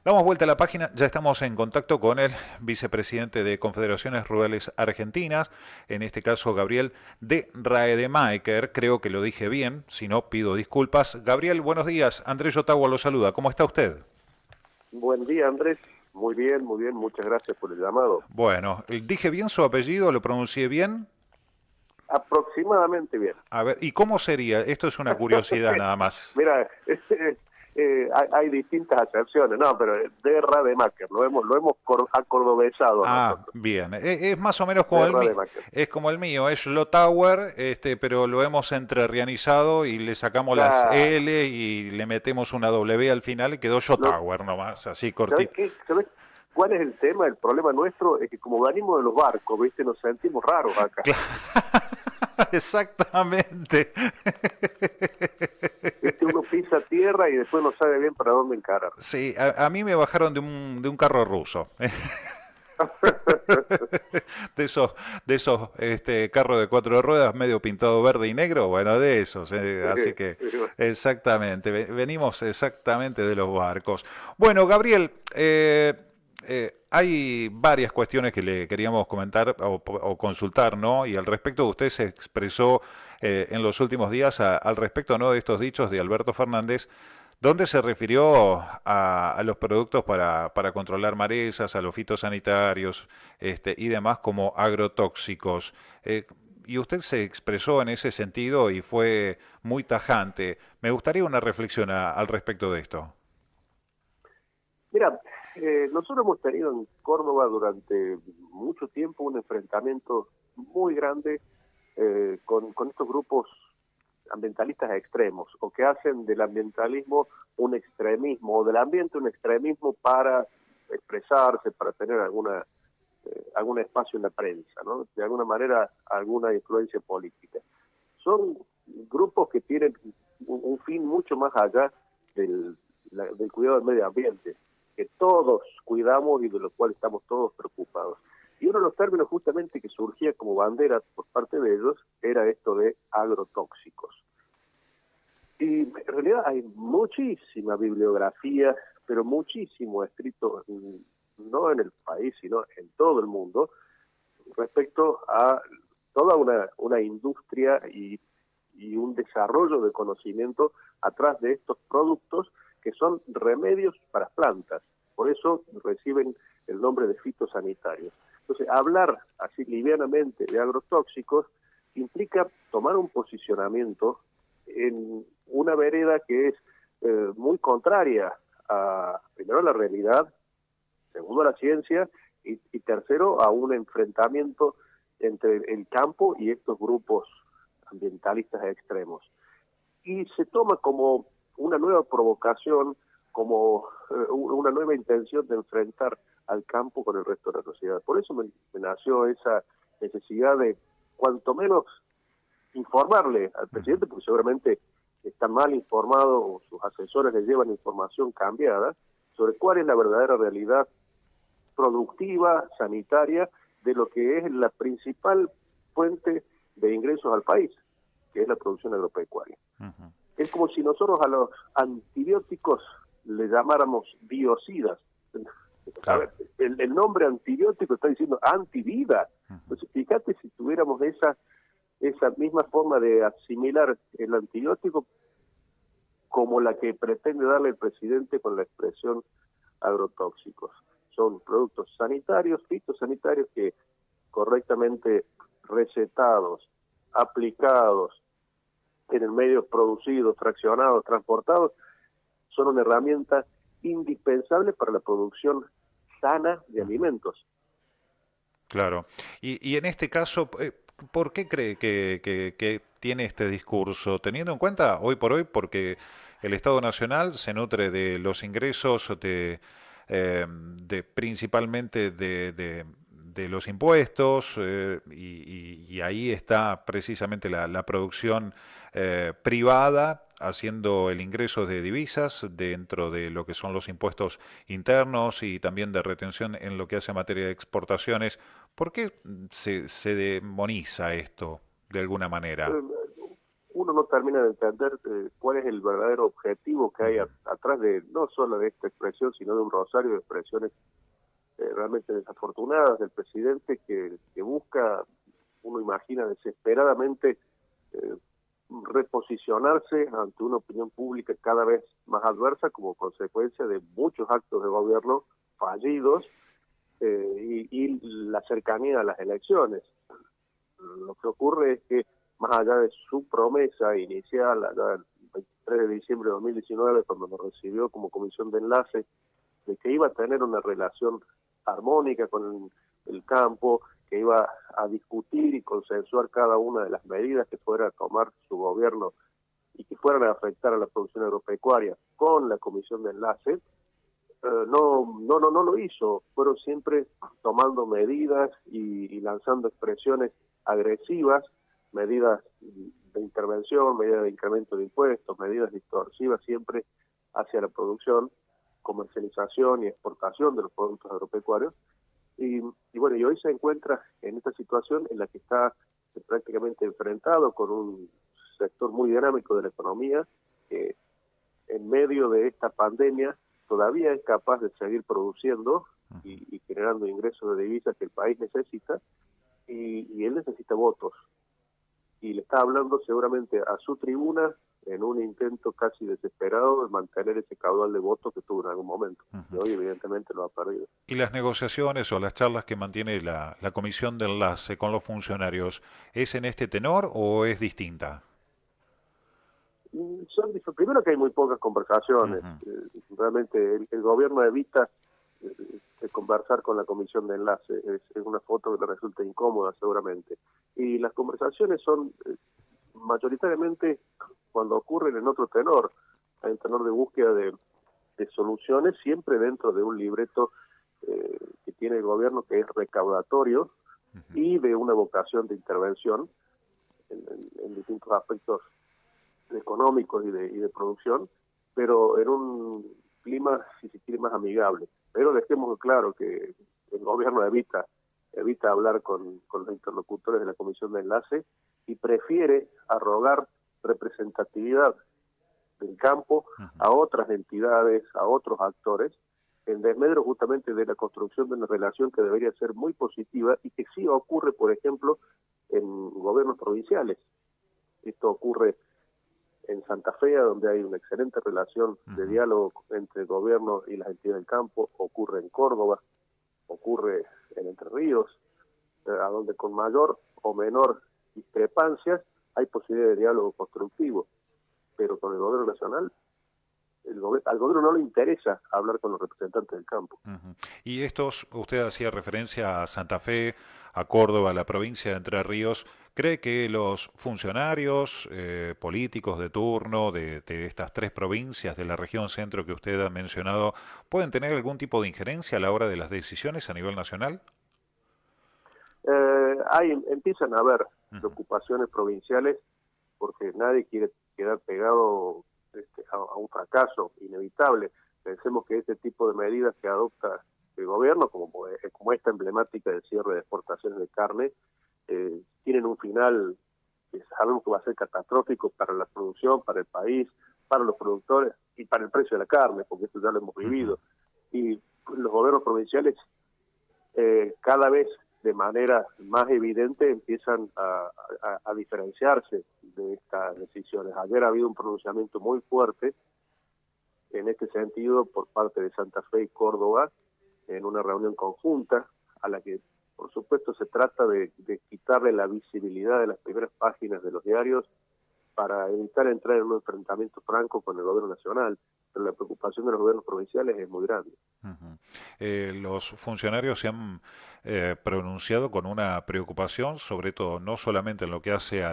Damos vuelta a la página, ya estamos en contacto con el vicepresidente de Confederaciones Rurales Argentinas, en este caso Gabriel de Raedemaeker, creo que lo dije bien, si no pido disculpas. Gabriel, buenos días, Andrés Ottawa lo saluda, ¿cómo está usted? Buen día, Andrés. Muy bien, muchas gracias por el llamado. Bueno, ¿dije bien su apellido? ¿Lo pronuncié bien? Aproximadamente bien. A ver, ¿y cómo sería? Esto es una curiosidad nada más. Mira, hay distintas acepciones, no, pero de Rademacher, lo hemos acordobesado Ah, nosotros. bien. Es más o menos como De el mío. Rademacher. Es como el mío, es Lotower, pero lo hemos entrerrianizado y le sacamos las Claro. L y le metemos una W al final y quedó Lo, Yotower nomás, así ¿Sabes cortito. qué? ¿Sabes cuál es el tema? El problema nuestro es que como venimos de los barcos, ¿viste? Nos sentimos raros acá. Exactamente. ¿Viste? Uno pisa tierra y después no sabe bien para dónde encarar. Sí, a mí me bajaron de un carro ruso. De esos carros de cuatro ruedas medio pintado verde y negro, bueno, de esos, así que exactamente, venimos exactamente de los barcos. Bueno, Gabriel, hay varias cuestiones que le queríamos comentar o consultar, ¿no? Y al respecto usted se expresó en los últimos días al respecto, ¿no? De estos dichos de Alberto Fernández donde se refirió a los productos para controlar malezas, a los fitosanitarios y demás como agrotóxicos. Y usted se expresó en ese sentido y fue muy tajante. Me gustaría una reflexión al respecto de esto. Mira, nosotros hemos tenido en Córdoba durante mucho tiempo un enfrentamiento muy grande con estos grupos ambientalistas extremos, o que hacen del ambientalismo un extremismo, o del ambiente un extremismo para expresarse, para tener algún espacio en la prensa, ¿no? De alguna manera, alguna influencia política. Son grupos que tienen un fin mucho más allá del cuidado del medio ambiente, que todos cuidamos y de lo cual estamos todos preocupados. Y uno de los términos justamente que surgía como bandera por parte de ellos era esto de agrotóxicos. Y en realidad hay muchísima bibliografía, pero muchísimo escrito, no en el país, sino en todo el mundo, respecto a toda una industria y un desarrollo de conocimiento atrás de estos productos que son remedios para plantas. Por eso reciben el nombre de fitosanitarios. Entonces, hablar así livianamente de agrotóxicos implica tomar un posicionamiento en una vereda que es muy contraria primero a la realidad, segundo a la ciencia y tercero a un enfrentamiento entre el campo y estos grupos ambientalistas extremos. Y se toma como una nueva provocación, como una nueva intención de enfrentar al campo con el resto de la sociedad. Por eso me nació esa necesidad de, cuanto menos, informarle al presidente, porque seguramente está mal informado o sus asesores le llevan información cambiada sobre cuál es la verdadera realidad productiva, sanitaria, de lo que es la principal fuente de ingresos al país, que es la producción agropecuaria. Ujú. Es como si nosotros a los antibióticos le llamáramos biocidas. A Claro. ver, el nombre antibiótico está diciendo antivida. Entonces, fíjate si tuviéramos esa misma forma de asimilar el antibiótico como la que pretende darle el presidente con la expresión agrotóxicos. Son productos sanitarios, fitosanitarios que correctamente recetados, aplicados, en medios producidos, traccionados, transportados, son una herramienta indispensable para la producción sana de alimentos. Claro. Y en este caso, ¿por qué cree que tiene este discurso? Teniendo en cuenta, hoy por hoy, porque el Estado Nacional se nutre de los ingresos principalmente de los impuestos y ahí está precisamente la producción privada haciendo el ingreso de divisas dentro de lo que son los impuestos internos y también de retención en lo que hace materia de exportaciones. ¿Por qué se demoniza esto de alguna manera? uno no termina de entender cuál es el verdadero objetivo que hay atrás de no solo de esta expresión, sino de un rosario de expresiones realmente desafortunadas del presidente que busca, uno imagina desesperadamente, reposicionarse ante una opinión pública cada vez más adversa como consecuencia de muchos actos de gobierno fallidos y la cercanía a las elecciones. Lo que ocurre es que más allá de su promesa inicial, allá el 23 de diciembre de 2019, cuando nos recibió como comisión de enlace, de que iba a tener una relación armónica con el campo, que iba a discutir y consensuar cada una de las medidas que fuera a tomar su gobierno y que fueran a afectar a la producción agropecuaria con la comisión de enlace, no lo hizo. Fueron siempre tomando medidas y lanzando expresiones agresivas, medidas de intervención, medidas de incremento de impuestos, medidas distorsivas siempre hacia la producción, comercialización y exportación de los productos agropecuarios. Y bueno, y hoy se encuentra en esta situación en la que está prácticamente enfrentado con un sector muy dinámico de la economía, que en medio de esta pandemia todavía es capaz de seguir produciendo y generando ingresos de divisas que el país necesita, y él necesita votos. Y le está hablando seguramente a su tribuna en un intento casi desesperado de mantener ese caudal de votos que tuvo en algún momento. Y hoy evidentemente lo ha perdido. ¿Y las negociaciones o las charlas que mantiene la comisión de enlace con los funcionarios, es en este tenor o es distinta? Primero que hay muy pocas conversaciones. Realmente el gobierno evita conversar con la comisión de enlace. Es una foto que le resulta incómoda seguramente. Y las conversaciones son mayoritariamente cuando ocurren en otro tenor, en el tenor de búsqueda de soluciones, siempre dentro de un libreto que tiene el gobierno, que es recaudatorio y de una vocación de intervención en distintos aspectos económicos y de producción, pero en un clima, si se quiere, más amigable. Pero dejemos claro que el gobierno evita hablar con los interlocutores de la comisión de enlace y prefiere arrogar representatividad del campo a otras entidades, a otros actores, en desmedro justamente de la construcción de una relación que debería ser muy positiva y que sí ocurre, por ejemplo, en gobiernos provinciales. Esto ocurre en Santa Fe, donde hay una excelente relación de diálogo entre el gobierno y las entidades del campo, ocurre en Córdoba, ocurre en Entre Ríos, a donde con mayor o menor discrepancias hay posibilidad de diálogo constructivo, pero con el gobierno nacional, al gobierno no le interesa hablar con los representantes del campo. Y usted hacía referencia a Santa Fe, a Córdoba, a la provincia de Entre Ríos. ¿Cree que los funcionarios políticos de turno de estas tres provincias de la región centro que usted ha mencionado pueden tener algún tipo de injerencia a la hora de las decisiones a nivel nacional? Empiezan a haber preocupaciones provinciales porque nadie quiere quedar pegado a un fracaso inevitable. Pensemos que este tipo de medidas que adopta el gobierno, como esta emblemática del cierre de exportaciones de carne, tienen un final que sabemos que va a ser catastrófico para la producción, para el país, para los productores y para el precio de la carne, porque esto ya lo hemos vivido. Y los gobiernos provinciales cada vez de manera más evidente empiezan a diferenciarse de estas decisiones. Ayer ha habido un pronunciamiento muy fuerte en este sentido por parte de Santa Fe y Córdoba en una reunión conjunta a la que por supuesto se trata de quitarle la visibilidad de las primeras páginas de los diarios para evitar entrar en un enfrentamiento franco con el gobierno nacional, pero la preocupación de los gobiernos provinciales es muy grande. Los funcionarios se han pronunciado con una preocupación, sobre todo no solamente en lo que hace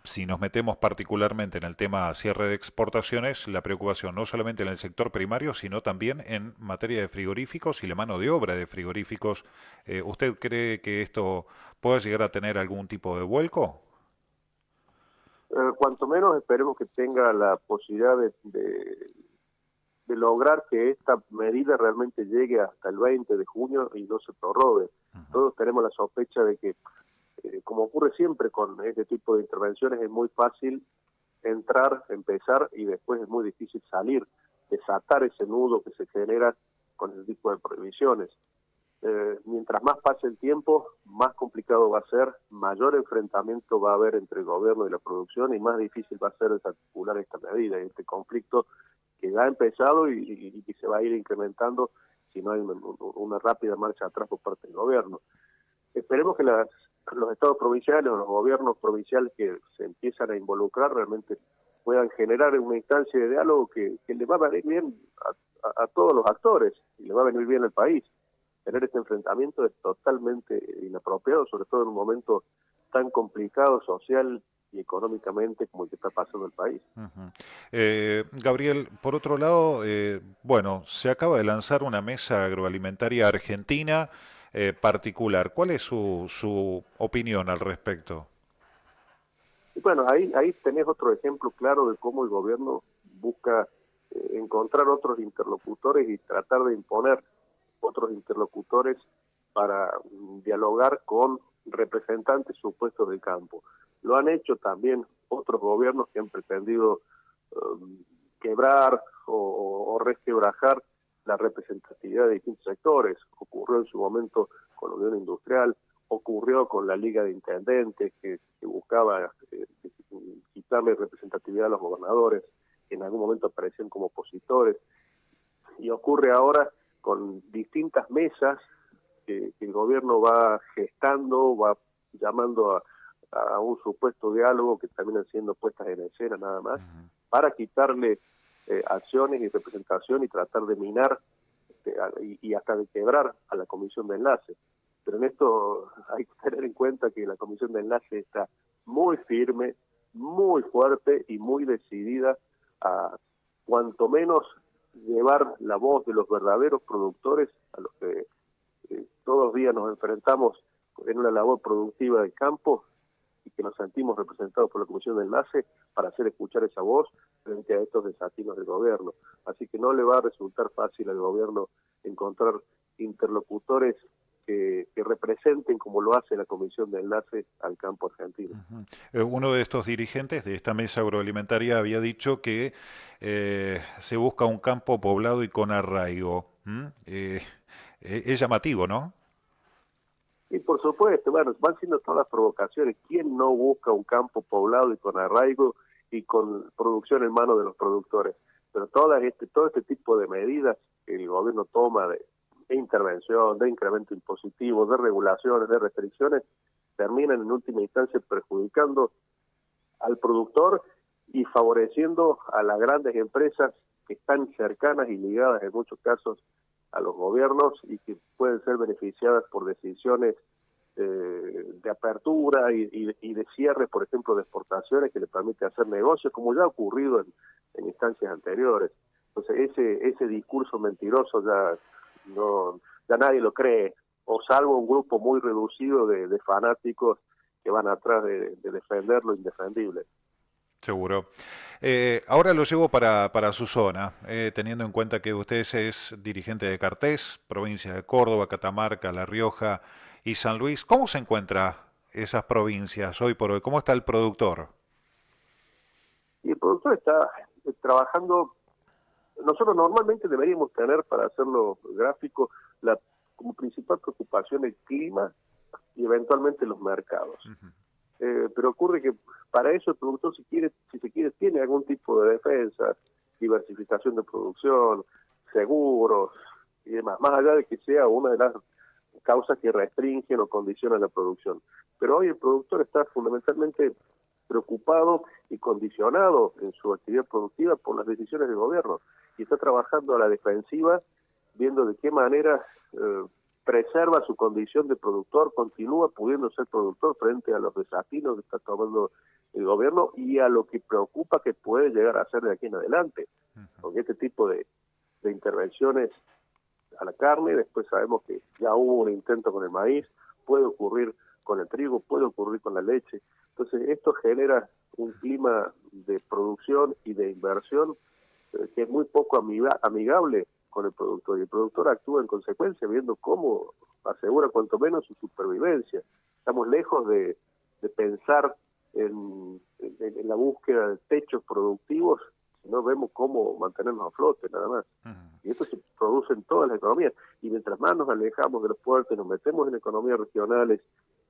si nos metemos particularmente en el tema cierre de exportaciones, la preocupación no solamente en el sector primario, sino también en materia de frigoríficos y la mano de obra de frigoríficos. ¿Usted cree que esto pueda llegar a tener algún tipo de vuelco? Cuanto menos esperemos que tenga la posibilidad de lograr que esta medida realmente llegue hasta el 20 de junio y no se prorrogue. Todos tenemos la sospecha de que como ocurre siempre con este tipo de intervenciones, es muy fácil entrar, empezar y después es muy difícil salir, desatar ese nudo que se genera con ese tipo de prohibiciones. Mientras más pase el tiempo, más complicado va a ser, mayor enfrentamiento va a haber entre el gobierno y la producción y más difícil va a ser desarticular esta medida, este conflicto que ya ha empezado y se va a ir incrementando si no hay una rápida marcha atrás por parte del gobierno. Esperemos que los estados provinciales o los gobiernos provinciales que se empiezan a involucrar realmente puedan generar una instancia de diálogo que le va a venir bien a todos los actores y le va a venir bien al país. Tener este enfrentamiento es totalmente inapropiado, sobre todo en un momento tan complicado social y económicamente como el que está pasando el país. Gabriel, por otro lado, bueno, se acaba de lanzar una mesa agroalimentaria argentina particular. ¿Cuál es su opinión al respecto? Y bueno, ahí tenés otro ejemplo claro de cómo el gobierno busca encontrar otros interlocutores y tratar de imponer otros interlocutores para dialogar con representantes supuestos del campo. Lo han hecho también otros gobiernos que han pretendido quebrar o resquebrajar la representatividad de distintos sectores. Ocurrió en su momento con la Unión Industrial, ocurrió con la Liga de Intendentes que buscaba quitarle representatividad a los gobernadores, que en algún momento aparecían como opositores, y ocurre ahora con distintas mesas que el gobierno va gestando, va llamando a un supuesto diálogo que terminan siendo puestas en escena nada más, para quitarle acciones y representación y tratar de minar y hasta de quebrar a la comisión de enlace. Pero en esto hay que tener en cuenta que la comisión de enlace está muy firme, muy fuerte y muy decidida a cuanto menos llevar la voz de los verdaderos productores a los que todos los días nos enfrentamos en una labor productiva del campo y que nos sentimos representados por la Comisión de Enlace para hacer escuchar esa voz frente a estos desatinos del gobierno. Así que no le va a resultar fácil al gobierno encontrar interlocutores que representen como lo hace la Comisión de Enlace al campo argentino. Uno de estos dirigentes de esta mesa agroalimentaria había dicho que se busca un campo poblado y con arraigo. Es llamativo, ¿no? Y por supuesto, bueno, van siendo todas las provocaciones. ¿Quién no busca un campo poblado y con arraigo y con producción en manos de los productores? Pero todo este tipo de medidas que el gobierno toma de intervención, de incremento impositivo, de regulaciones, de restricciones, terminan en última instancia perjudicando al productor y favoreciendo a las grandes empresas que están cercanas y ligadas en muchos casos a los gobiernos y que pueden ser beneficiadas por decisiones de apertura y de cierre, por ejemplo, de exportaciones que le permite hacer negocios, como ya ha ocurrido en instancias anteriores. Entonces, ese discurso mentiroso ya nadie lo cree, o salvo un grupo muy reducido de fanáticos que van atrás de defender lo indefendible. Seguro. Ahora lo llevo para su zona, teniendo en cuenta que usted es dirigente de Cartés, provincia de Córdoba, Catamarca, La Rioja y San Luis. ¿Cómo se encuentra esas provincias hoy por hoy? ¿Cómo está el productor? Y el productor está trabajando. Nosotros normalmente deberíamos tener, para hacerlo gráfico, como principal preocupación el clima y eventualmente los mercados. Pero ocurre que para eso el productor, si se quiere, tiene algún tipo de defensa, diversificación de producción, seguros y demás, más allá de que sea una de las causas que restringen o condicionan la producción. Pero hoy el productor está fundamentalmente preocupado y condicionado en su actividad productiva por las decisiones del gobierno y está trabajando a la defensiva, viendo de qué manera preserva su condición de productor, continúa pudiendo ser productor frente a los desafíos que está tomando el gobierno y a lo que preocupa que puede llegar a ser de aquí en adelante. Porque este tipo de intervenciones a la carne, después sabemos que ya hubo un intento con el maíz, puede ocurrir con el trigo, puede ocurrir con la leche. Entonces esto genera un clima de producción y de inversión que es muy poco amigable con el productor, y el productor actúa en consecuencia viendo cómo asegura cuanto menos su supervivencia. estamos lejos de pensar en la búsqueda de techos productivos, no vemos cómo mantenernos a flote, nada más. Y esto se produce en todas las economías. Y mientras más nos alejamos de los puertos, nos metemos en economías regionales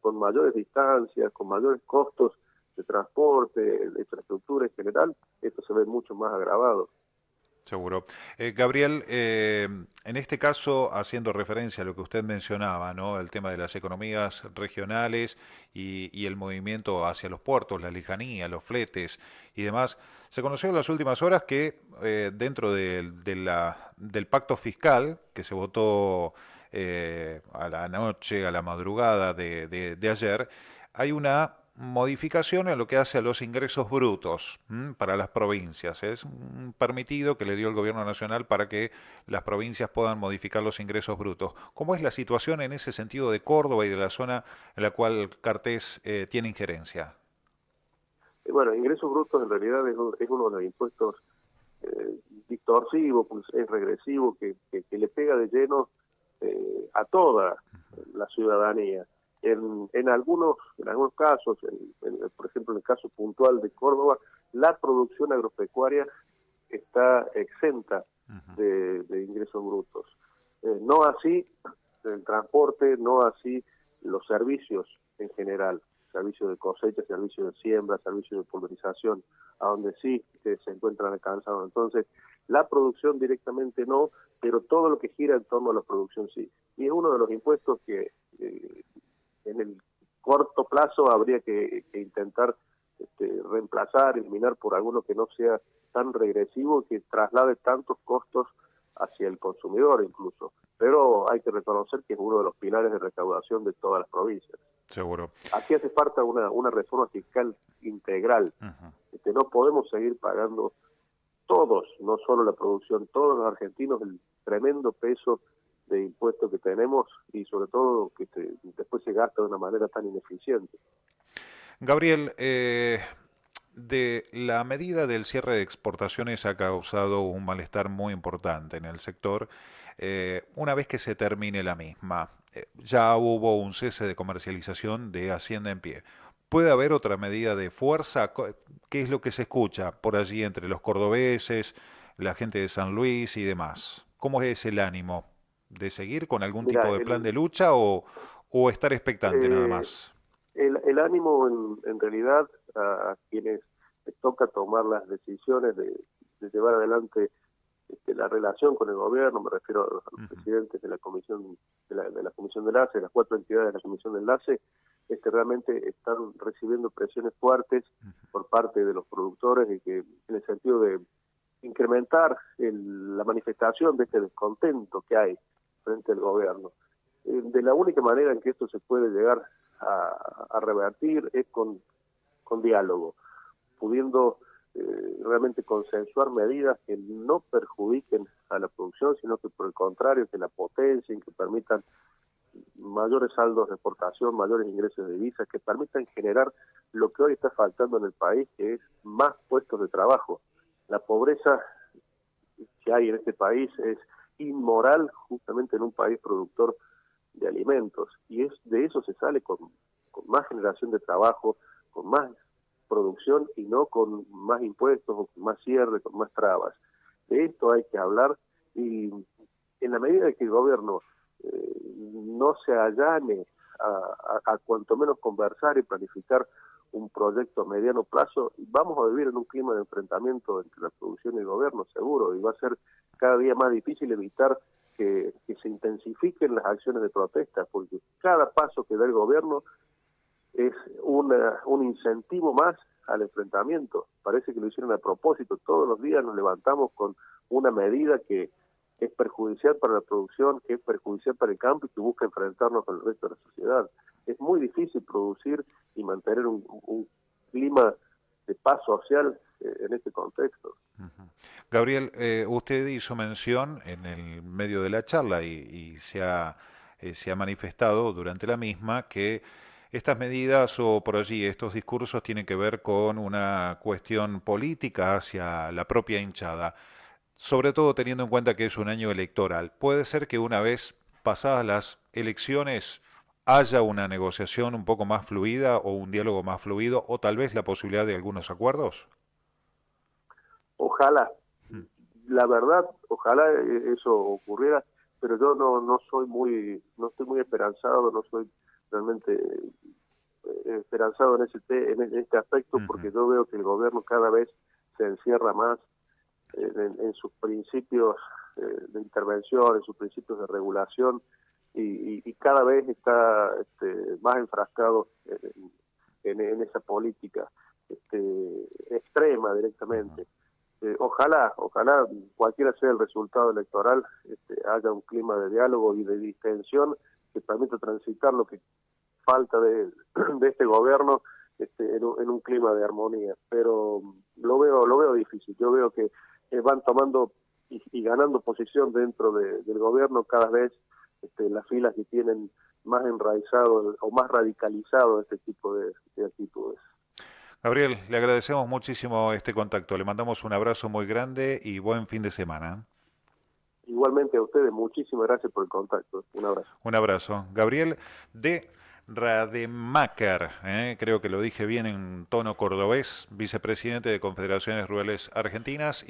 con mayores distancias, con mayores costos de transporte, de infraestructura en general, esto se ve mucho más agravado. Seguro. Gabriel, en este caso, haciendo referencia a lo que usted mencionaba, ¿no? El tema de las economías regionales y el movimiento hacia los puertos, la lejanía, los fletes y demás, se conoció en las últimas horas que dentro del pacto fiscal que se votó a la noche, a la madrugada de ayer, hay una modificación en lo que hace a los ingresos brutos para las provincias. Es un permitido que le dio el gobierno nacional para que las provincias puedan modificar los ingresos brutos. ¿Cómo es la situación en ese sentido de Córdoba y de la zona en la cual Cartés tiene injerencia? Bueno, ingresos brutos en realidad es uno de los impuestos distorsivos, pues, es regresivo, que le pega de lleno a toda la ciudadanía. En algunos casos, por ejemplo en el caso puntual de Córdoba, la producción agropecuaria está exenta de ingresos brutos. No así el transporte, no así los servicios en general, servicios de cosecha, servicios de siembra, servicios de pulverización, a donde sí se encuentran alcanzados. Entonces, la producción directamente no, pero todo lo que gira en torno a la producción sí. Y es uno de los impuestos que en el corto plazo habría que intentar reemplazar, eliminar por alguno que no sea tan regresivo, que traslade tantos costos hacia el consumidor incluso. Pero hay que reconocer que es uno de los pilares de recaudación de todas las provincias. Seguro. Aquí hace falta una reforma fiscal integral. No podemos seguir pagando todos, no solo la producción, todos los argentinos, el tremendo peso de impuestos que tenemos y sobre todo que después se gasta de una manera tan ineficiente. Gabriel, de la medida del cierre de exportaciones ha causado un malestar muy importante en el sector. Una vez que se termine la misma, ya hubo un cese de comercialización de Hacienda en pie. ¿Puede haber otra medida de fuerza? ¿Qué es lo que se escucha por allí entre los cordobeses, la gente de San Luis y demás? ¿Cómo es el ánimo? ¿De seguir con algún Mira, tipo de plan de lucha o estar expectante nada más? el ánimo en realidad a quienes les toca tomar las decisiones de llevar adelante la relación con el gobierno, me refiero a los presidentes de la comisión de la comisión de enlace, las 4 entidades de la comisión de enlace, realmente están recibiendo presiones fuertes por parte de los productores en el sentido de incrementar la manifestación de este descontento que hay frente al gobierno. De la única manera en que esto se puede llegar a revertir es con diálogo, pudiendo realmente consensuar medidas que no perjudiquen a la producción, sino que por el contrario, que la potencien, que permitan mayores saldos de exportación, mayores ingresos de divisas, que permitan generar lo que hoy está faltando en el país, que es más puestos de trabajo. La pobreza que hay en este país es inmoral justamente en un país productor de alimentos, y de eso se sale con más generación de trabajo, con más producción y no con más impuestos o con más cierre, con más trabas. De esto hay que hablar y en la medida que el gobierno no se allane a cuanto menos conversar y planificar un proyecto a mediano plazo, vamos a vivir en un clima de enfrentamiento entre la producción y el gobierno, seguro, y va a ser cada día más difícil evitar que se intensifiquen las acciones de protesta, porque cada paso que da el gobierno es un incentivo más al enfrentamiento. Parece que lo hicieron a propósito. Todos los días nos levantamos con una medida que es perjudicial para la producción, que es perjudicial para el campo y que busca enfrentarnos con el resto de la sociedad. Es muy difícil producir y mantener un clima de paz social en este contexto. Gabriel, usted hizo mención en el medio de la charla y se ha manifestado durante la misma que estas medidas o por allí estos discursos tienen que ver con una cuestión política hacia la propia hinchada, sobre todo teniendo en cuenta que es un año electoral. ¿Puede ser que una vez pasadas las elecciones haya una negociación un poco más fluida o un diálogo más fluido o tal vez la posibilidad de algunos acuerdos? Ojalá, Mm, la verdad, ojalá eso ocurriera, pero yo no estoy muy esperanzado, no soy realmente esperanzado en este aspecto, ujú. porque yo veo que el gobierno cada vez se encierra más en sus principios de intervención, en sus principios de regulación, y cada vez está más enfrascado en esa política extrema Ujú. directamente. Ojalá, cualquiera sea el resultado electoral, haya un clima de diálogo y de distensión que permita transitar lo que falta de este gobierno en un clima de armonía. Pero lo veo difícil. Yo veo que van tomando y ganando posición dentro del gobierno cada vez las filas que tienen más enraizado o más radicalizado este tipo de actitudes. Gabriel, le agradecemos muchísimo este contacto. Le mandamos un abrazo muy grande y buen fin de semana. Igualmente a ustedes, muchísimas gracias por el contacto. Un abrazo. Un abrazo. Gabriel de Rademacher, creo que lo dije bien en tono cordobés, vicepresidente de Confederaciones Rurales Argentinas.